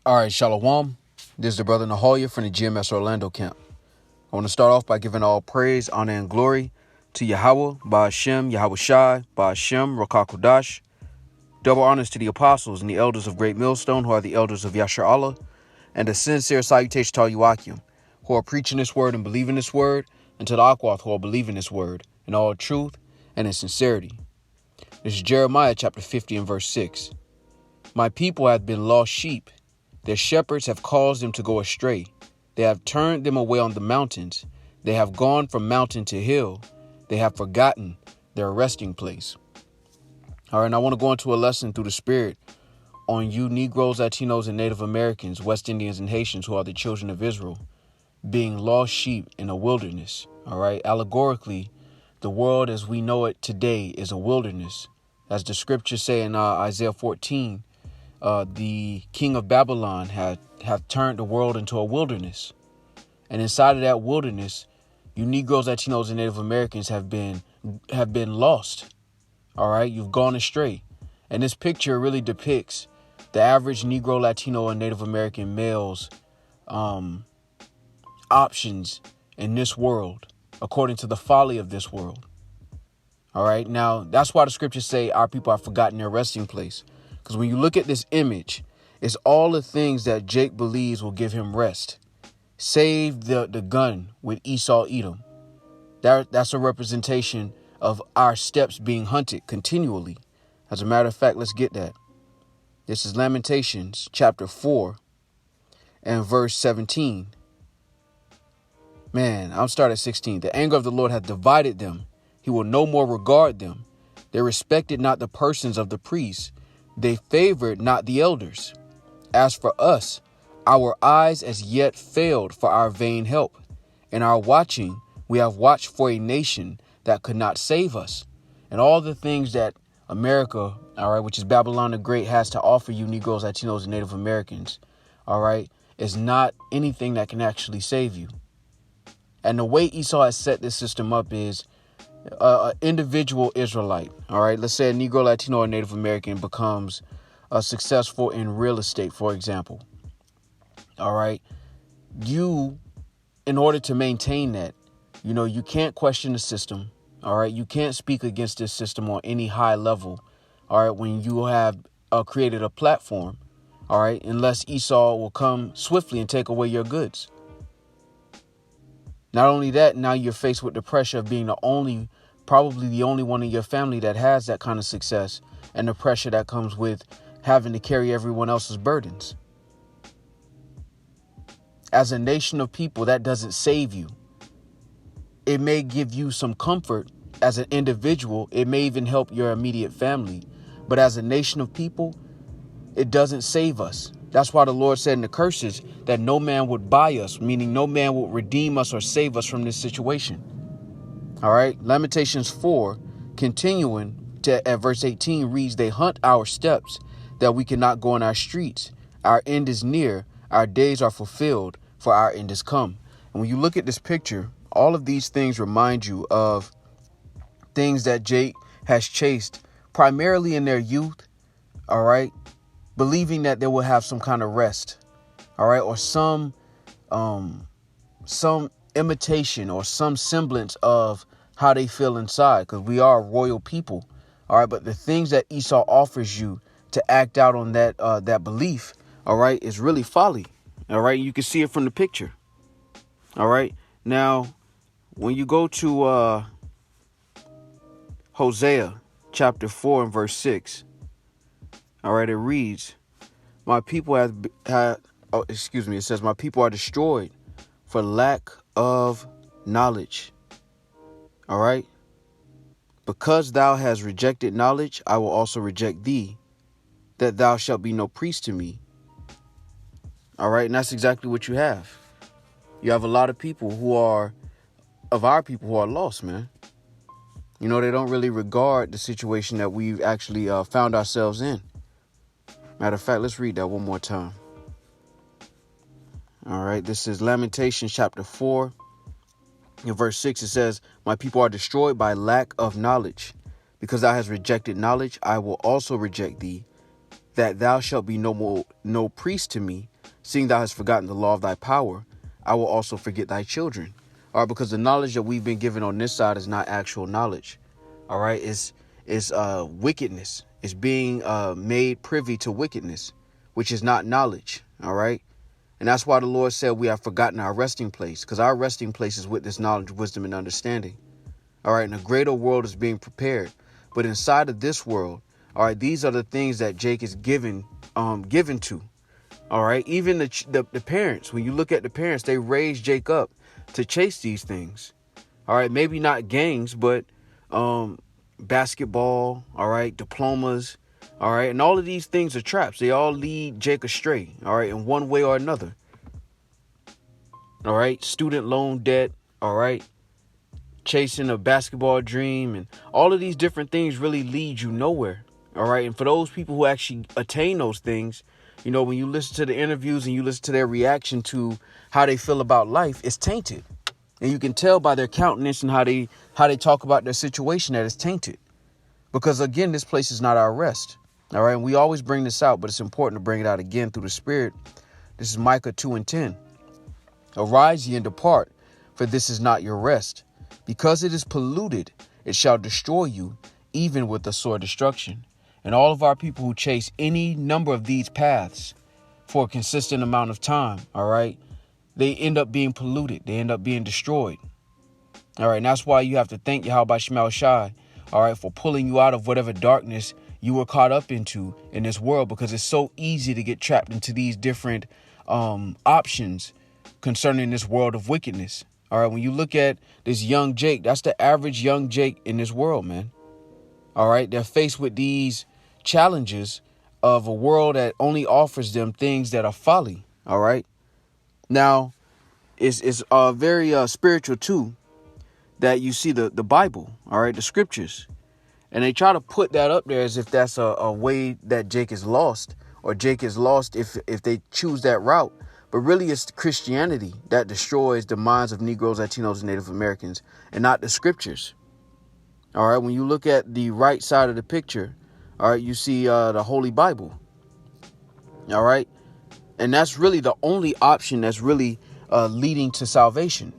All right, Shalom. This is the brother Nahalia from the GMS Orlando camp. I want to start off by giving all praise, honor, and glory to Yahweh, Ba'ashem, Yahweh Shai, Ba'ashem, Rakakudash. Double honors to the apostles and the elders of Great Millstone, who are the elders of Yashar Allah, and a sincere salutation to all you Akim, who are preaching this word and believing this word, and to the Akwath, who are believing this word in all truth and in sincerity. This is Jeremiah chapter 50 and verse 6. My people have been lost sheep. Their shepherds have caused them to go astray. They have turned them away on the mountains. They have gone from mountain to hill. They have forgotten their resting place. All right, and I want to go into a lesson through the Spirit on you Negroes, Latinos, and Native Americans, West Indians, and Haitians, who are the children of Israel, being lost sheep in a wilderness. All right, allegorically, the world as we know it today is a wilderness. As the scriptures say in Isaiah 14, the king of Babylon have turned the world into a wilderness. And inside of that wilderness, you Negroes, Latinos, and Native Americans have been lost. All right, you've gone astray. And this picture really depicts the average Negro, Latino, and Native American male's options in this world, according to the folly of this world. All right, now that's why the scriptures say our people have forgotten their resting place. Because when you look at this image, it's all the things that Jake believes will give him rest. Save the gun with Esau Edom. That's a representation of our steps being hunted continually. As a matter of fact, let's get that. This is Lamentations chapter 4 and verse 17. Man, I'll start at 16. The anger of the Lord hath divided them. He will no more regard them. They respected not the persons of the priests. They favored not the elders. As for us, our eyes as yet failed for our vain help. In our watching, we have watched for a nation that could not save us. And all the things that America, all right, which is Babylon the Great, has to offer you Negroes, Latinos, and Native Americans, all right, is not anything that can actually save you. And the way Esau has set this system up is an individual Israelite, all right, let's say a Negro, Latino, or Native American becomes successful in real estate, for example. All right, you, in order to maintain that, you can't question the system. All right, you can't speak against this system on any high level. All right, when you have created a platform, all right, unless Esau will come swiftly and take away your goods. Not only that, now you're faced with the pressure of being probably the only one in your family that has that kind of success, and the pressure that comes with having to carry everyone else's burdens. As a nation of people, that doesn't save you. It may give you some comfort as an individual. It may even help your immediate family. But as a nation of people, it doesn't save us. That's why the Lord said in the curses that no man would buy us, meaning no man would redeem us or save us from this situation. All right. Lamentations 4, continuing at verse 18 reads, they hunt our steps that we cannot go in our streets. Our end is near. Our days are fulfilled, for our end is come. And when you look at this picture, all of these things remind you of things that Jake has chased primarily in their youth. All right. Believing that they will have some kind of rest, all right, or some imitation or some semblance of how they feel inside, because we are a royal people, all right. But the things that Esau offers you to act out on that belief, all right, is really folly, all right. You can see it from the picture, all right. Now, when you go to Hosea chapter 4 and verse 6. All right, it reads, it says, my people are destroyed for lack of knowledge. All right. Because thou hast rejected knowledge, I will also reject thee, that thou shalt be no priest to me. All right. And that's exactly what you have. You have a lot of people who are lost, man. They don't really regard the situation that we've actually found ourselves in. Matter of fact, let's read that one more time. All right, this is Lamentations chapter 4. In verse 6, it says, my people are destroyed by lack of knowledge. Because thou hast rejected knowledge, I will also reject thee, that thou shalt be no priest to me, Seeing thou hast forgotten the law of thy power, I will also forget thy children. All right, because the knowledge that we've been given on this side is not actual knowledge. All right, it's wickedness. It's being made privy to wickedness, which is not knowledge. All right. And that's why the Lord said we have forgotten our resting place, because our resting place is with this knowledge, wisdom, and understanding. All right. And a greater world is being prepared. But inside of this world, all right, these are the things that Jake is given to. All right. Even the parents, when you look at the parents, they raised Jake up to chase these things. All right. Maybe not gangs, but basketball. All right. Diplomas. All right. And all of these things are traps. They all lead Jake astray. All right. In one way or another. All right. Student loan debt. All right. Chasing a basketball dream, and all of these different things really lead you nowhere. All right. And for those people who actually attain those things, you know, when you listen to the interviews and you listen to their reaction to how they feel about life, it's tainted. And you can tell by their countenance and how they talk about their situation that it's tainted. Because, again, this place is not our rest. All right. And we always bring this out, but it's important to bring it out again through the Spirit. This is Micah 2:10. Arise ye and depart, for this is not your rest. Because it is polluted, it shall destroy you, even with the sore destruction. And all of our people who chase any number of these paths for a consistent amount of time, all right, they end up being polluted. They end up being destroyed. All right. And that's why you have to thank Yahweh Shema Shai, all right, for pulling you out of whatever darkness you were caught up into in this world, because it's so easy to get trapped into these different options concerning this world of wickedness. All right. When you look at this young Jake, that's the average young Jake in this world, man. All right. They're faced with these challenges of a world that only offers them things that are folly. All right. Now, it's very spiritual, too, that you see the Bible. All right. The scriptures. And they try to put that up there as if that's a way that Jake is lost, or Jake is lost if they choose that route. But really, it's Christianity that destroys the minds of Negroes, Latinos, and Native Americans, and not the scriptures. All right. When you look at the right side of the picture, all right, you see the Holy Bible. All right. And that's really the only option that's really leading to salvation.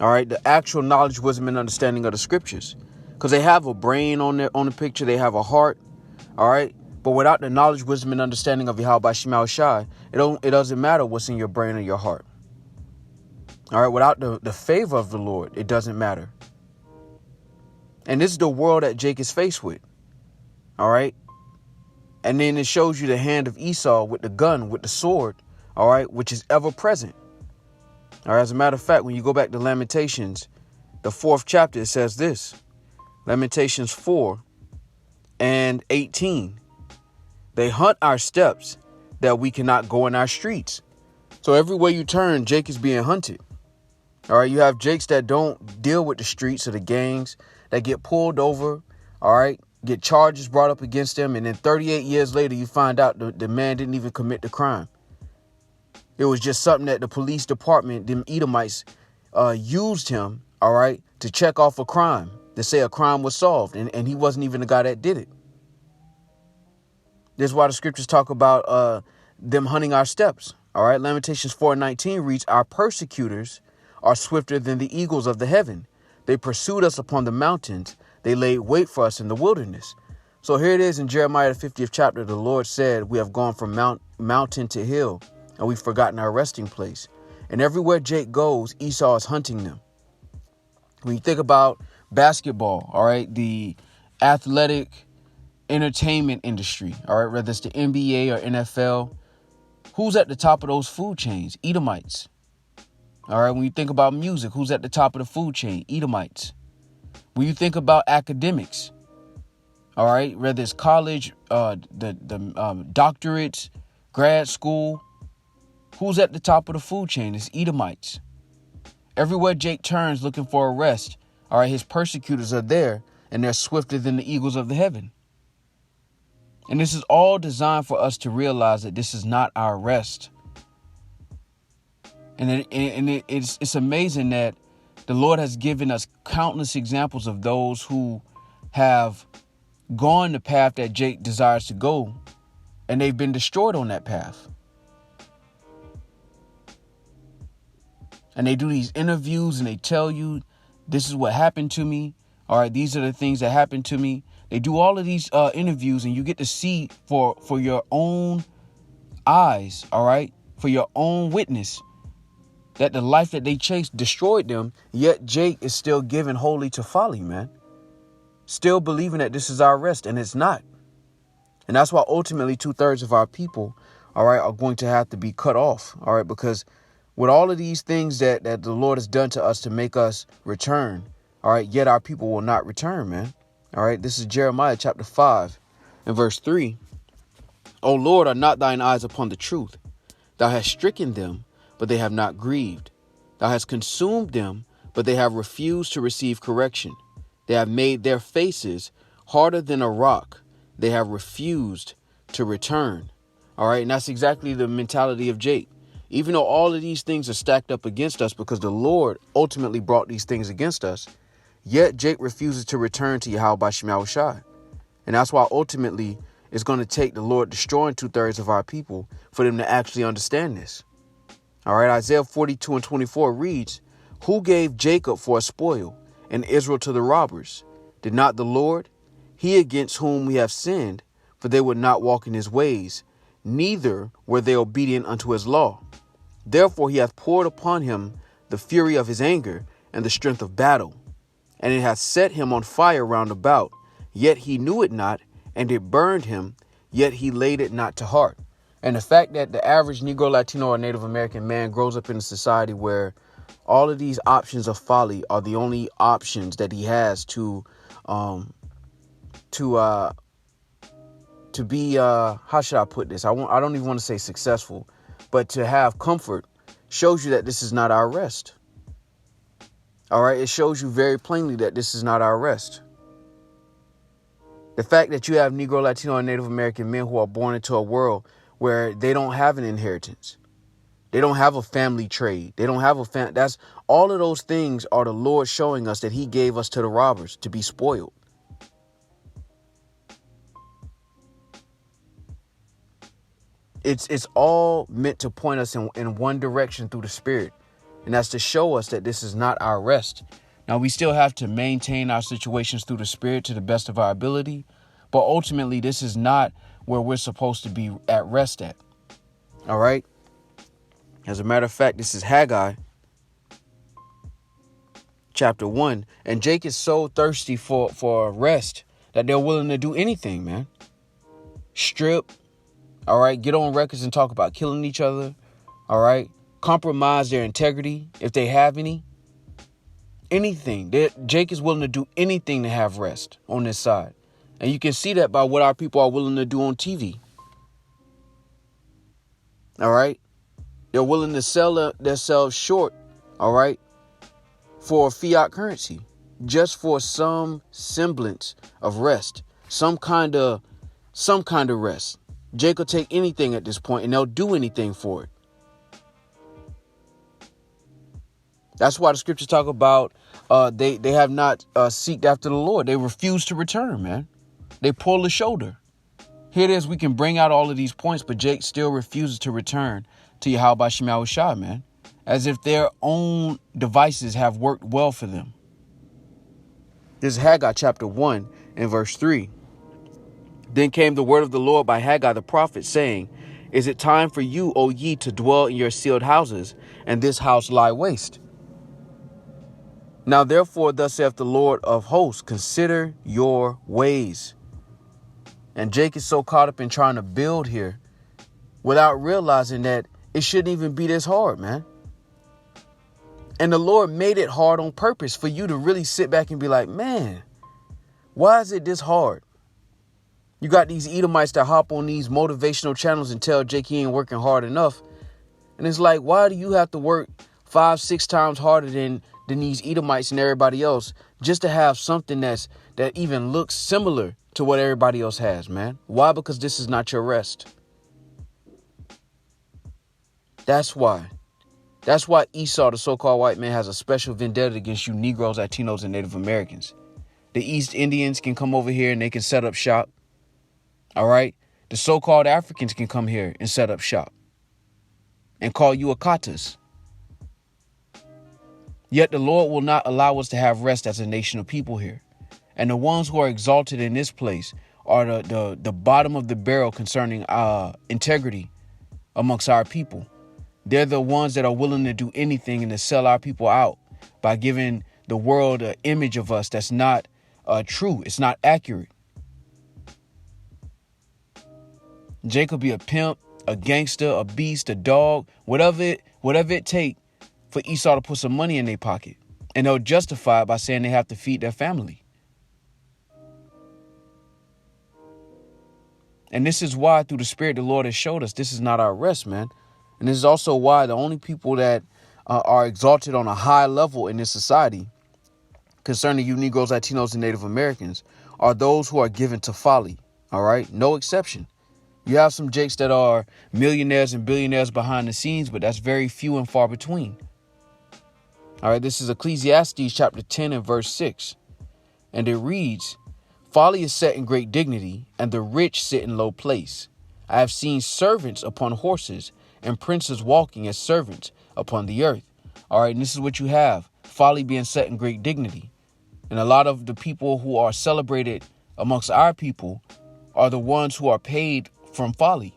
All right. The actual knowledge, wisdom, and understanding of the scriptures, because they have a brain on the picture. They have a heart. All right. But without the knowledge, wisdom, and understanding of Yahweh Shema Shai, it doesn't matter what's in your brain or your heart. All right. Without the favor of the Lord, it doesn't matter. And this is the world that Jake is faced with. All right. And then it shows you the hand of Esau with the gun, with the sword. All right. Which is ever present. All right. As a matter of fact, when you go back to Lamentations, the 4th chapter, it says this. Lamentations 4:18. They hunt our steps that we cannot go in our streets. So everywhere you turn, Jake is being hunted. All right. You have Jakes that don't deal with the streets or the gangs, that get pulled over. All right. Get charges brought up against them. And then 38 years later, you find out the man didn't even commit the crime. It was just something that the police department, them Edomites, used him. All right. To check off a crime, to say a crime was solved. And he wasn't even the guy that did it. This is why the scriptures talk about them hunting our steps. All right. Lamentations 4:19 reads, our persecutors are swifter than the eagles of the heaven. They pursued us upon the mountains. They laid wait for us in the wilderness. So here it is in Jeremiah the 50th chapter. The Lord said, we have gone from mountain to hill, and we've forgotten our resting place. And everywhere Jake goes, Esau is hunting them. When you think about basketball, all right, the athletic entertainment industry, all right, whether it's the NBA or NFL, who's at the top of those food chains? Edomites. All right. When you think about music, who's at the top of the food chain? Edomites. When you think about academics, all right, whether it's college, the doctorates, grad school, who's at the top of the food chain? It's Edomites. Everywhere Jake turns looking for a rest, all right, his persecutors are there, and they're swifter than the eagles of the heaven. And this is all designed for us to realize that this is not our rest. And it's amazing that the Lord has given us countless examples of those who have gone the path that Jake desires to go, and they've been destroyed on that path. And they do these interviews and they tell you, this is what happened to me. All right, these are the things that happened to me. They do all of these interviews, and you get to see for your own eyes, all right, for your own witness, that the life that they chased destroyed them. Yet Jake is still given wholly to folly, man. Still believing that this is our rest, and it's not. And that's why ultimately 2/3 of our people, all right, are going to have to be cut off, all right, because with all of these things that the Lord has done to us to make us return, all right, yet our people will not return, man. All right, this is Jeremiah chapter 5 and verse 3. O Lord, are not thine eyes upon the truth? Thou hast stricken them, but they have not grieved. Thou hast consumed them, but they have refused to receive correction. They have made their faces harder than a rock. They have refused to return. All right, and that's exactly the mentality of Jake. Even though all of these things are stacked up against us because the Lord ultimately brought these things against us, yet Jake refuses to return to Yahweh B'Shem Yahushai. And that's why ultimately it's going to take the Lord destroying 2/3 of our people for them to actually understand this. All right, Isaiah 42 and 24 reads, Who gave Jacob for a spoil and Israel to the robbers? Did not the Lord? He against whom we have sinned, for they would not walk in his ways, neither were they obedient unto his law. Therefore he hath poured upon him the fury of his anger and the strength of battle, and it hath set him on fire round about. Yet he knew it not, and it burned him, yet he laid it not to heart. And the fact that the average Negro, Latino, or Native American man grows up in a society where all of these options of folly are the only options that he has to be, how should I put this? I don't even want to say successful, but to have comfort shows you that this is not our rest. All right. It shows you very plainly that this is not our rest. The fact that you have Negro, Latino, and Native American men who are born into a world where they don't have an inheritance. They don't have a family trade. They don't have a that's all of those things are the Lord showing us that he gave us to the robbers to be spoiled. It's all meant to point us in one direction through the Spirit. And that's to show us that this is not our rest. Now, we still have to maintain our situations through the Spirit to the best of our ability. But ultimately, this is not where we're supposed to be at rest at. All right. As a matter of fact, this is Haggai chapter 1. And Jake is so thirsty for rest that they're willing to do anything, man. Strip. All right. Get on records and talk about killing each other. All right. Compromise their integrity if they have any. Anything. Jake is willing to do anything to have rest on this side. And you can see that by what our people are willing to do on TV. All right. They're willing to sell themselves short. All right. For fiat currency. Just for some semblance of rest. Some kind of rest. Jake will take anything at this point and they'll do anything for it. That's why the scriptures talk about they have not seeked after the Lord. They refuse to return, man. They pull the shoulder. Here it is. We can bring out all of these points, but Jake still refuses to return to Yahweh B'Shem Yahushai, man. As if their own devices have worked well for them. This is Haggai chapter 1 and verse 3. Then came the word of the Lord by Haggai the prophet, saying, Is it time for you, O ye, to dwell in your sealed houses, and this house lie waste? Now, therefore, thus saith the Lord of hosts, consider your ways. And Jake is so caught up in trying to build here without realizing that it shouldn't even be this hard, man. And the Lord made it hard on purpose for you to really sit back and be like, man, why is it this hard? You got these Edomites that hop on these motivational channels and tell Jake he ain't working hard enough. And it's like, why do you have to work 5-6 times harder than these Edomites and everybody else just to have something that even looks similar to what everybody else has, man? Why? Because this is not your rest. That's why. That's why Esau, the so-called white man, has a special vendetta against you Negroes, Latinos, and Native Americans. The East Indians can come over here and they can set up shop. All right. The so-called Africans can come here and set up shop and call you Akatas. Yet the Lord will not allow us to have rest as a nation of people here. And the ones who are exalted in this place are the bottom of the barrel concerning integrity amongst our people. They're the ones that are willing to do anything and to sell our people out by giving the world an image of us that's not true. It's not accurate. Jake could be a pimp, a gangster, a beast, a dog, whatever it take for Esau to put some money in their pocket. And they'll justify it by saying they have to feed their family. And this is why, through the Spirit, the Lord has showed us this is not our rest, man. And this is also why the only people that are exalted on a high level in this society concerning you Negroes, Latinos, and Native Americans are those who are given to folly. All right. No exception. You have some Jakes that are millionaires and billionaires behind the scenes, but that's very few and far between. All right. This is Ecclesiastes chapter 10 and verse 6. And it reads, "Folly is set in great dignity, and the rich sit in low place. I have seen servants upon horses and princes walking as servants upon the earth." All right. And this is what you have. Folly being set in great dignity. And a lot of the people who are celebrated amongst our people are the ones who are paid from folly.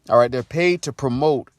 All right. They're paid to promote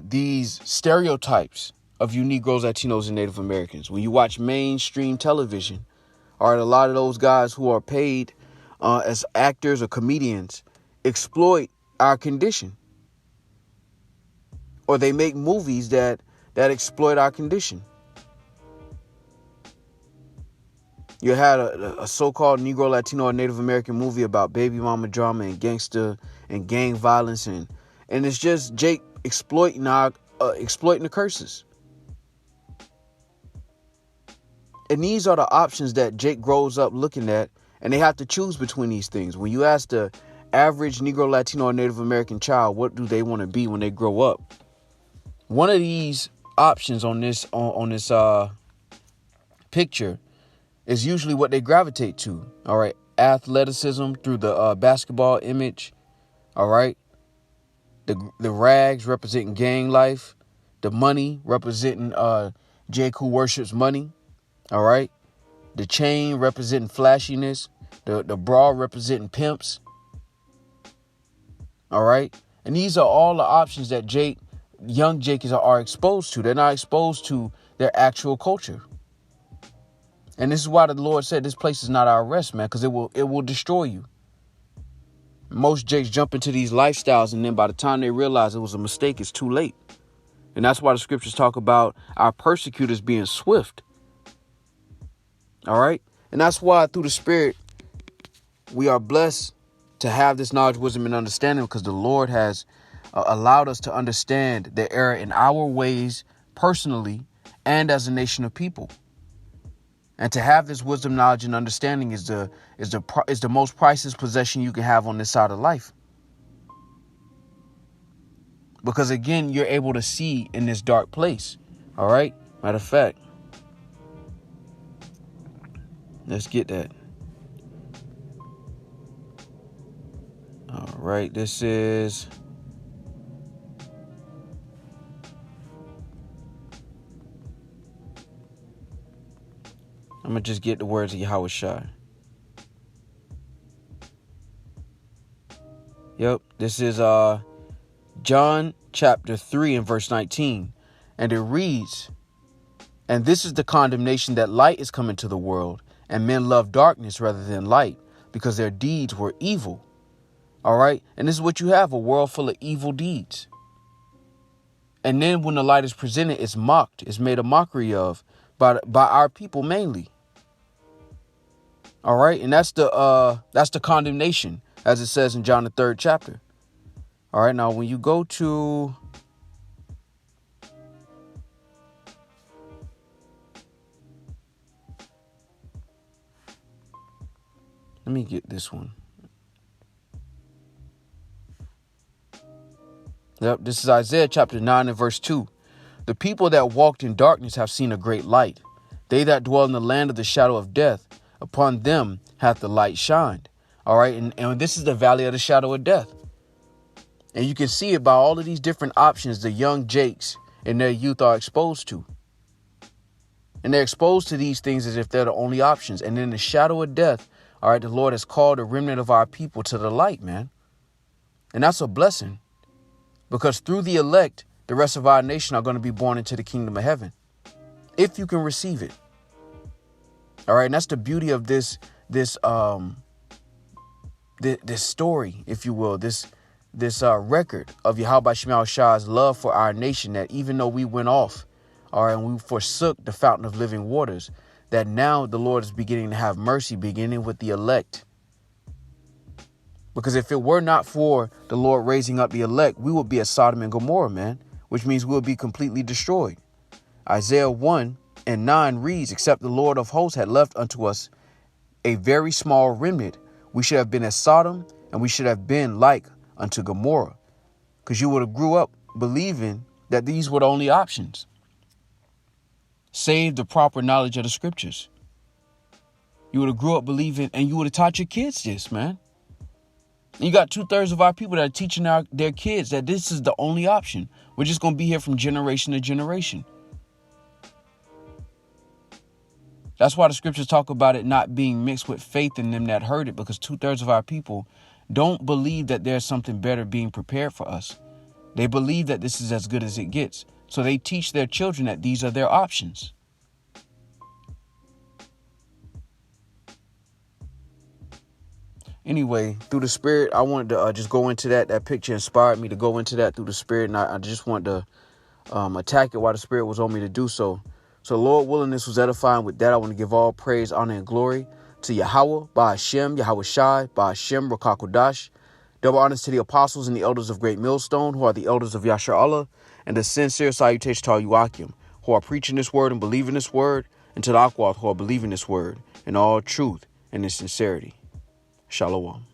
these stereotypes of you Negroes, Latinos, and Native Americans. When you watch mainstream television, all right, a lot of those guys who are paid as actors or comedians exploit our condition. Or they make movies that exploit our condition. You had a so-called Negro, Latino, or Native American movie about baby mama drama and gangster and gang violence. And it's just Jake exploiting the curses. And these are the options that Jake grows up looking at, and they have to choose between these things. When you ask the average Negro, Latino, or Native American child, what do they want to be when they grow up? One of these options on this picture is usually what they gravitate to. All right. Athleticism through the basketball image. All right. The rags representing gang life. The money representing Jake who worships money. All right. The chain representing flashiness. The bra representing pimps. All right. And these are all the options that young Jake are exposed to. They're not exposed to their actual culture. And this is why the Lord said this place is not our rest, man, because it will destroy you. Most Jakes jump into these lifestyles, and then by the time they realize it was a mistake, it's too late. And that's why the scriptures talk about our persecutors being swift. All right. And that's why through the Spirit, we are blessed to have this knowledge, wisdom, and understanding, because the Lord has allowed us to understand the error in our ways personally and as a nation of people. And to have this wisdom, knowledge, and understanding is the most priceless possession you can have on this side of life. Because again, you're able to see in this dark place. All right. Matter of fact, let's get that. All right. This is I'm going to just get the words of Yahweh Shai. Yep. This is John chapter 3 and verse 19. And it reads, "And this is the condemnation, that light is come into the world, and men love darkness rather than light, because their deeds were evil." All right. And this is what you have, a world full of evil deeds. And then when the light is presented, it's mocked. It's made a mockery of by our people mainly. All right. And that's the condemnation, as it says in John, the 3rd chapter. All right. Now, when you go to let me get this one. Yep. This is Isaiah chapter 9 and verse 2. "The people that walked in darkness have seen a great light. They that dwell in the land of the shadow of death, upon them hath the light shined." All right. And this is the valley of the shadow of death. And you can see it by all of these different options the young Jakes in their youth are exposed to. And they're exposed to these things as if they're the only options. And in the shadow of death, all right, the Lord has called the remnant of our people to the light, man. And that's a blessing, because through the elect, the rest of our nation are going to be born into the kingdom of heaven, if you can receive it. All right. And that's the beauty of this story, if you will, this record of Yahweh Shem Shah's love for our nation, that even though we went off, all right, and we forsook the fountain of living waters, that now the Lord is beginning to have mercy, beginning with the elect. Because if it were not for the Lord raising up the elect, we would be as Sodom and Gomorrah, man, which means we'll be completely destroyed. Isaiah 1:9 reads, except the Lord of hosts had left unto us a very small remnant, we should have been as Sodom, and we should have been like unto Gomorrah. Because you would have grew up believing that these were the only options, save the proper knowledge of the scriptures. You would have grew up believing, and you would have taught your kids this, man. You got 2/3 of our people that are teaching their kids that this is the only option. We're just going to be here from generation to generation. That's why the scriptures talk about it not being mixed with faith in them that heard it, because 2/3 of our people don't believe that there's something better being prepared for us. They believe that this is as good as it gets. So they teach their children that these are their options. Anyway, through the Spirit, I wanted to just go into that. That picture inspired me to go into that through the Spirit. And I just wanted to attack it while the Spirit was on me to do so. So Lord willing, this was edifying. With that, I want to give all praise, honor, and glory to Yahweh, Ba'ashem, Yahweh Shai, Ba'ashem, Rakakodash. Double honors to the apostles and the elders of Great Millstone, who are the elders of Yashar Allah, and a sincere salutation to all you Akim, who are preaching this word and believing this word, and to the Akwath, who are believing this word in all truth and in sincerity. Shalom.